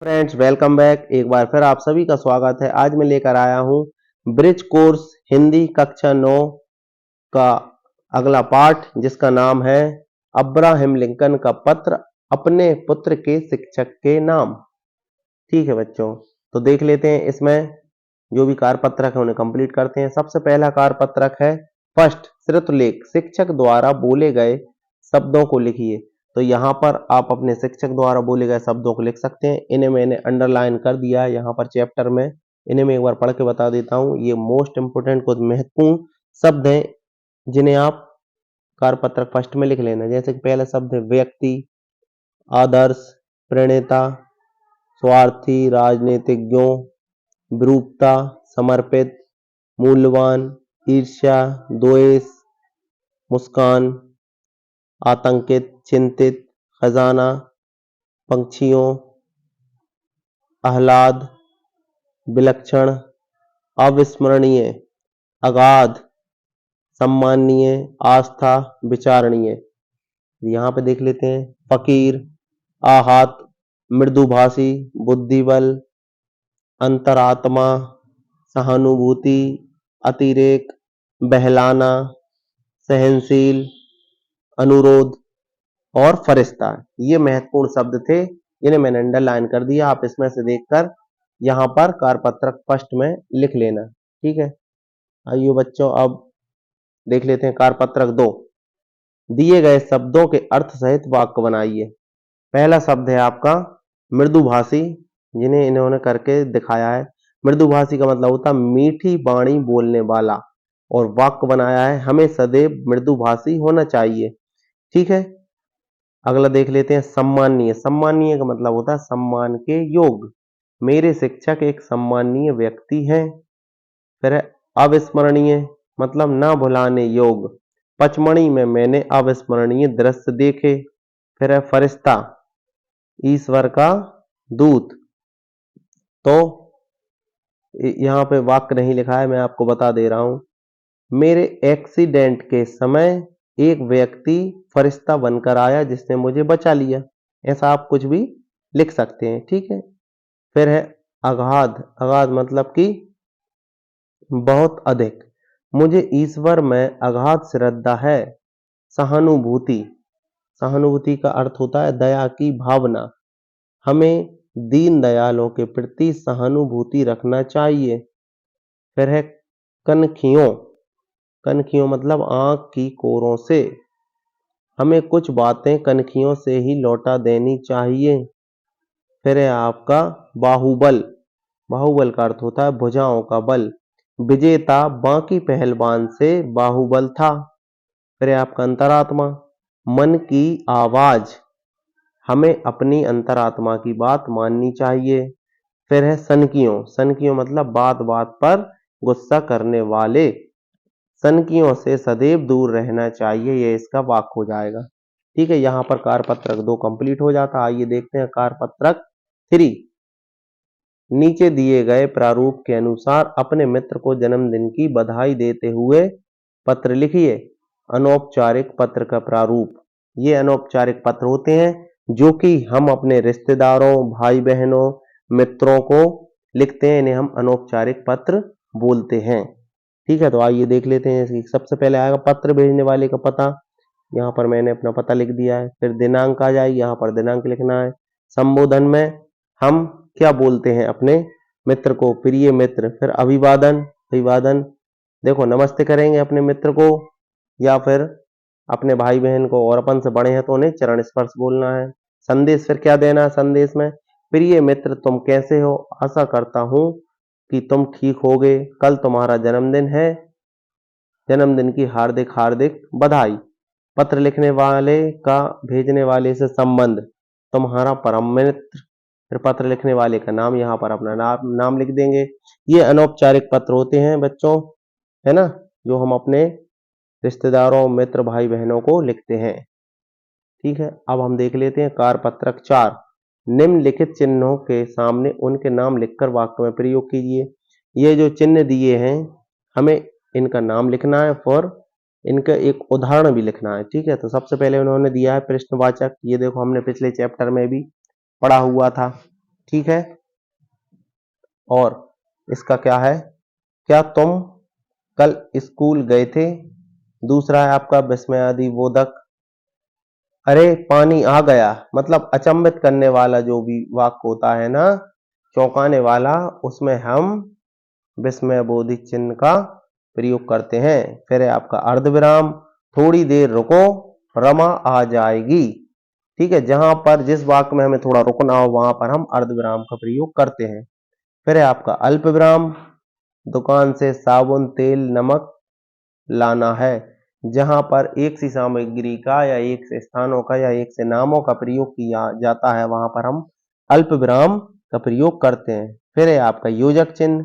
Friends, welcome back. एक बार फिर आप सभी का स्वागत है। आज मैं लेकर आया हूं ब्रिज कोर्स हिंदी कक्षा 9 का अगला पाठ, जिसका नाम है अब्राहम लिंकन का पत्र अपने पुत्र के शिक्षक के नाम। ठीक है बच्चों, तो देख लेते हैं इसमें जो भी कार्यपत्रक है उन्हें कंप्लीट करते हैं। सबसे पहला कार्यपत्रक है फर्स्ट श्रुतलेख, शिक्षक द्वारा बोले गए शब्दों को लिखिए। तो यहाँ पर आप अपने शिक्षक द्वारा बोले गए शब्दों को लिख सकते हैं। इन्हें मैंने अंडरलाइन कर दिया है यहाँ पर चैप्टर में। इन्हें मैं एक बार पढ़ के बता देता हूँ। ये मोस्ट इंपोर्टेंट कुछ महत्वपूर्ण शब्द हैं जिन्हें आप कार्यपत्रक फर्स्ट में लिख लेना। जैसे कि पहला शब्द है व्यक्ति, आदर्श, प्रणेता, स्वार्थी, राजनीतिज्ञों, विरूपता, समर्पित, मूल्यवान, ईर्ष्या, द्वेष, मुस्कान, आतंकित, चिंतित, खजाना, पंक्षियों, आह्लाद, विलक्षण, अविस्मरणीय, अगाध, सम्माननीय, आस्था, विचारणीय। यहाँ पे देख लेते हैं फकीर, आहत, मृदुभाषी, बुद्धिबल, अंतरात्मा, सहानुभूति, अतिरेक, बहलाना, सहनशील, अनुरोध और फरिश्ता। ये महत्वपूर्ण शब्द थे जिन्हें मैंने अंडरलाइन कर दिया। आप इसमें से देखकर यहाँ पर कार्यपत्रक फर्स्ट में लिख लेना। ठीक है, आइए बच्चों अब देख लेते हैं कार्यपत्रक 2। दिए गए शब्दों के अर्थ सहित वाक्य बनाइए। पहला शब्द है आपका मृदुभाषी, जिन्हें इन्होंने करके दिखाया है। मृदुभाषी का मतलब होता है मीठी वाणी बोलने वाला, और वाक्य बनाया है हमें सदैव मृदुभाषी होना चाहिए। ठीक है, अगला देख लेते हैं सम्माननीय। सम्माननीय का मतलब होता है सम्मान के योग। मेरे शिक्षक एक सम्माननीय व्यक्ति हैं। फिर है अविस्मरणीय, मतलब ना भुलाने योग। पचमढ़ी में मैंने अविस्मरणीय दृश्य देखे। फिर है फरिश्ता, ईश्वर का दूत। तो यहाँ पे वाक्य नहीं लिखा है, मैं आपको बता दे रहा हूं। मेरे एक्सीडेंट के समय एक व्यक्ति फरिश्ता बनकर आया जिसने मुझे बचा लिया। ऐसा आप कुछ भी लिख सकते हैं। ठीक है, फिर है अगाध। अगाध मतलब कि बहुत अधिक। मुझे ईश्वर में अगाध श्रद्धा है। सहानुभूति। सहानुभूति का अर्थ होता है दया की भावना। हमें दीन दयालों के प्रति सहानुभूति रखना चाहिए। फिर है कनखियों। कनखियों मतलब आंख की कोरों से। हमें कुछ बातें कनखियों से ही लौटा देनी चाहिए। फिर है आपका बाहुबल। बाहुबल का अर्थ होता है भुजाओं का बल। विजेता बाकी पहलवान से बाहुबल था। फिर है आपका अंतरात्मा। मन की आवाज। हमें अपनी अंतरात्मा की बात माननी चाहिए। फिर है सनकियों। सनकियों मतलब बात बात पर गुस्सा करने वाले। सनकियों से सदैव दूर रहना चाहिए, ये इसका वाक्य हो जाएगा। ठीक है, यहाँ पर कार्यपत्रक 2 कंप्लीट हो जाता। आइए देखते हैं कार्यपत्रक 3। नीचे दिए गए प्रारूप के अनुसार अपने मित्र को जन्मदिन की बधाई देते हुए पत्र लिखिए। अनौपचारिक पत्र का प्रारूप। ये अनौपचारिक पत्र होते हैं जो कि हम अपने रिश्तेदारों, भाई बहनों, मित्रों को लिखते हैं। इन्हें हम अनौपचारिक पत्र बोलते हैं। ठीक है, तो आइए देख लेते हैं। सबसे पहले आएगा पत्र भेजने वाले का पता। यहाँ पर मैंने अपना पता लिख दिया है। फिर दिनांक आ जाएगी, यहाँ पर दिनांक लिखना है। संबोधन में हम क्या बोलते हैं अपने मित्र को? प्रिय मित्र। फिर अभिवादन। अभिवादन देखो, नमस्ते करेंगे अपने मित्र को, या फिर अपने भाई बहन को, और अपन से बड़े हैं तो उन्हें चरण स्पर्श बोलना है। संदेश, फिर क्या देना है संदेश में? प्रिय मित्र, तुम कैसे हो? आशा करता हूं कि तुम ठीक होगे। कल तुम्हारा जन्मदिन है। जन्मदिन की हार्दिक हार्दिक बधाई। पत्र लिखने वाले का भेजने वाले से संबंध। तुम्हारा परम मित्र। फिर पत्र लिखने वाले का नाम, यहाँ पर अपना नाम लिख देंगे। ये अनौपचारिक पत्र होते हैं बच्चों, है ना, जो हम अपने रिश्तेदारों, मित्र, भाई बहनों को लिखते हैं। ठीक है, अब हम देख लेते हैं कार्यपत्रक 4। निम्नलिखित चिन्हों के सामने उनके नाम लिखकर वाक्य में प्रयोग कीजिए। ये जो चिन्ह दिए हैं हमें इनका नाम लिखना है और इनका एक उदाहरण भी लिखना है। ठीक है, तो सबसे पहले उन्होंने दिया है प्रश्नवाचक। ये देखो, हमने पिछले चैप्टर में भी पढ़ा हुआ था। ठीक है। और इसका क्या है, क्या तुम कल स्कूल गए थे। दूसरा है आपका विस्मयादि बोधक, अरे पानी आ गया, मतलब अचंभित करने वाला जो भी वाक्य होता है ना, चौंकाने वाला, उसमें हम विस्मय बोधित चिन्ह का प्रयोग करते हैं। फिर है आपका अर्धविराम, थोड़ी देर रुको, रमा आ जाएगी। ठीक है, जहां पर जिस वाक्य में हमें थोड़ा रुकना हो वहां पर हम अर्धविराम का प्रयोग करते हैं। फिर है आपका अल्प विराम, दुकान से साबुन तेल नमक लाना है। जहां पर एक सी सामग्री का या एक से स्थानों का या एक से नामों का प्रयोग किया जाता है वहां पर हम अल्प विराम का प्रयोग करते हैं। फिर है आपका योजक चिन्ह,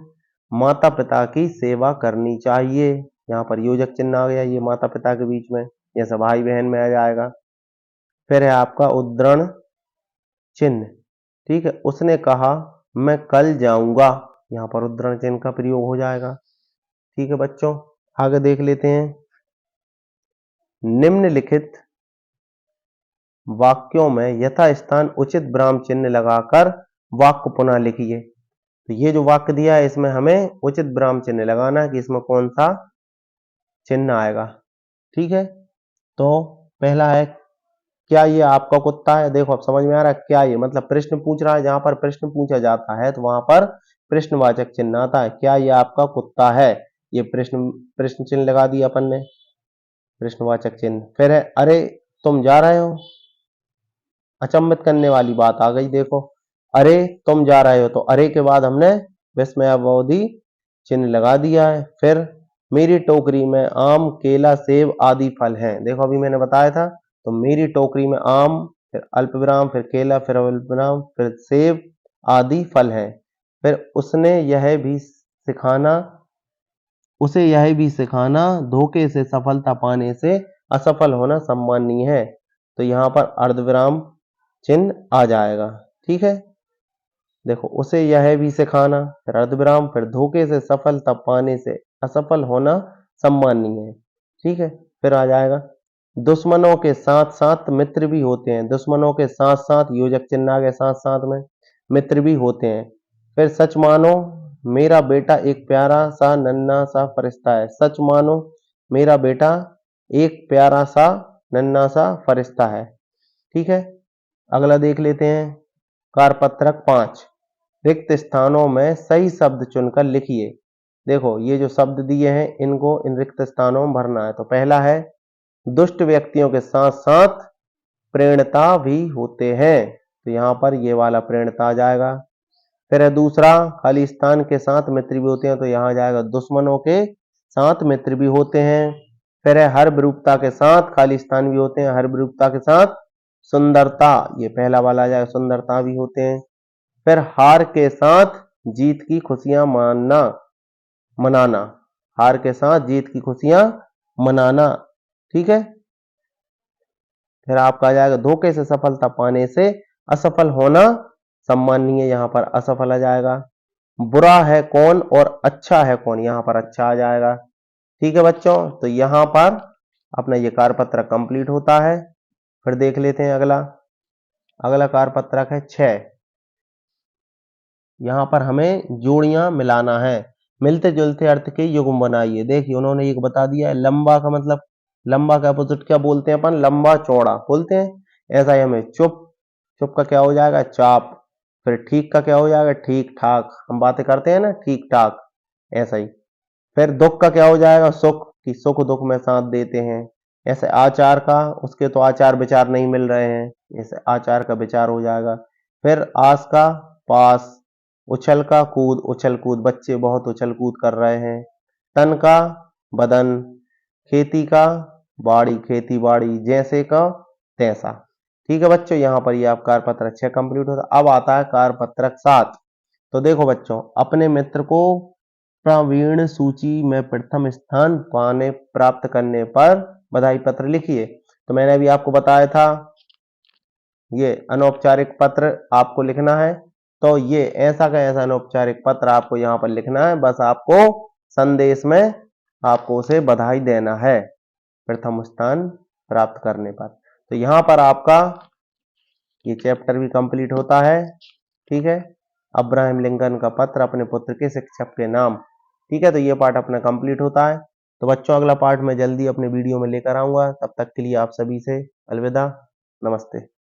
माता पिता की सेवा करनी चाहिए। यहाँ पर योजक चिन्ह आ गया, ये माता पिता के बीच में, जैसे भाई बहन में आ जाएगा। फिर है आपका उद्धरण चिन्ह, ठीक है, उसने कहा मैं कल जाऊंगा, यहाँ पर उद्धरण चिन्ह का प्रयोग हो जाएगा। ठीक है बच्चों, आगे देख लेते हैं। निम्नलिखित वाक्यों में यथास्थान उचित विराम चिन्ह लगाकर वाक्य पुनः लिखिए। तो ये जो वाक्य दिया है इसमें हमें उचित विराम चिन्ह लगाना है कि इसमें कौन सा चिन्ह आएगा। ठीक है, तो पहला है, क्या ये आपका कुत्ता है। देखो अब समझ में आ रहा है, क्या ये मतलब प्रश्न पूछ रहा है, जहां पर प्रश्न पूछा जाता है तो वहां पर प्रश्नवाचक चिन्ह आता है। क्या ये आपका कुत्ता है, ये प्रश्न चिन्ह लगा दिया अपन ने, प्रश्नवाचक चिन्ह। फिर है अरे तुम जा रहे हो, अचंभित करने वाली बात आ गई। देखो अरे तुम जा रहे हो, तो अरे के बाद हमने विस्मयावधि चिन्ह लगा दिया है। फिर मेरी टोकरी में आम केला सेब आदि फल हैं। देखो अभी मैंने बताया था, तो मेरी टोकरी में आम, फिर अल्प विराम, फिर केला, फिर अल्प विराम, फिर सेब आदि फल हैं। फिर उसे यह भी सिखाना धोखे से सफलता पाने से असफल होना सम्माननीय है। तो यहाँ पर अर्धविराम चिन्ह आ जाएगा। ठीक है, देखो उसे यह भी सिखाना, फिर अर्धविराम, फिर धोखे से सफलता पाने से असफल होना सम्माननीय है। ठीक है, फिर आ जाएगा दुश्मनों के साथ साथ मित्र भी होते हैं। दुश्मनों के साथ साथ योजक चिन्ह आ गए, साथ साथ में मित्र भी होते हैं। फिर सच मानो मेरा बेटा एक प्यारा सा नन्हा सा फरिश्ता है। सच मानो मेरा बेटा एक प्यारा सा नन्हा सा फरिश्ता है। ठीक है, अगला देख लेते हैं। कारपत्रक 5, रिक्त स्थानों में सही शब्द चुनकर लिखिए। देखो ये जो शब्द दिए हैं इनको इन रिक्त स्थानों में भरना है। तो पहला है दुष्ट व्यक्तियों के साथ साथ प्रेरणता भी होते हैं, तो यहाँ पर ये वाला प्रेरणता आ जाएगा। फिर है दूसरा, खाली स्थान के साथ मित्र भी होते हैं, तो यहाँ जाएगा दुश्मनों के साथ मित्र भी होते हैं। फिर है हर विरूपता के साथ खाली स्थान भी होते हैं, हर विरूपता के साथ सुंदरता, ये पहला वाला आ जाएगा, सुंदरता भी होते हैं। फिर हार के साथ जीत की खुशियां मनाना, हार के साथ जीत की खुशियां मनाना। ठीक है, फिर आपका आ जाएगा धोखे से सफलता पाने से असफल होना सम्माननीय, यहाँ पर असफल आ जाएगा। बुरा है कौन और अच्छा है कौन, यहाँ पर अच्छा आ जाएगा। ठीक है बच्चों, तो यहाँ पर अपना ये कार्यपत्रक कंप्लीट होता है। फिर देख लेते हैं अगला। अगला कार्यपत्रक है 6, यहाँ पर हमें जोड़ियां मिलाना है। मिलते जुलते अर्थ के युग्म बनाइए। देखिए उन्होंने एक बता दिया है, लंबा का मतलब, लंबा का अपोजिट क्या बोलते हैं अपन, लंबा चौड़ा बोलते हैं। ऐसा ही हमें चुप, चुप का क्या हो जाएगा, चाप। फिर ठीक का क्या हो जाएगा, ठीक ठाक, हम बातें करते हैं ना ठीक ठाक, ऐसा ही। फिर दुख का क्या हो जाएगा, सुख, कि सुख दुख में साथ देते हैं। ऐसे आचार का, उसके तो आचार विचार नहीं मिल रहे हैं, ऐसे आचार का विचार हो जाएगा। फिर आस का पास, उछल का कूद, उछल कूद, बच्चे बहुत उछल कूद कर रहे हैं। तन का बदन, खेती का बाड़ी, खेती बाड़ी, जैसे का तैसा। ठीक है बच्चों, यहाँ पर ये आप कार्यपत्रक 6 कंप्लीट होता है। अब आता है कार्यपत्रक 7। तो देखो बच्चों, अपने मित्र को प्रवीण सूची में प्रथम स्थान प्राप्त करने पर बधाई पत्र लिखिए। तो मैंने अभी आपको बताया था, ये अनौपचारिक पत्र आपको लिखना है। तो ये ऐसा का ऐसा अनौपचारिक पत्र आपको यहाँ पर लिखना है, बस आपको संदेश में आपको उसे बधाई देना है प्रथम स्थान प्राप्त करने पर। तो यहाँ पर आपका ये चैप्टर भी कंप्लीट होता है। ठीक है, अब्राहम लिंकन का पत्र अपने पुत्र के शिक्षक के नाम। ठीक है, तो ये पार्ट अपना कंप्लीट होता है। तो बच्चों अगला पार्ट मैं जल्दी अपने वीडियो में लेकर आऊंगा, तब तक के लिए आप सभी से अलविदा, नमस्ते।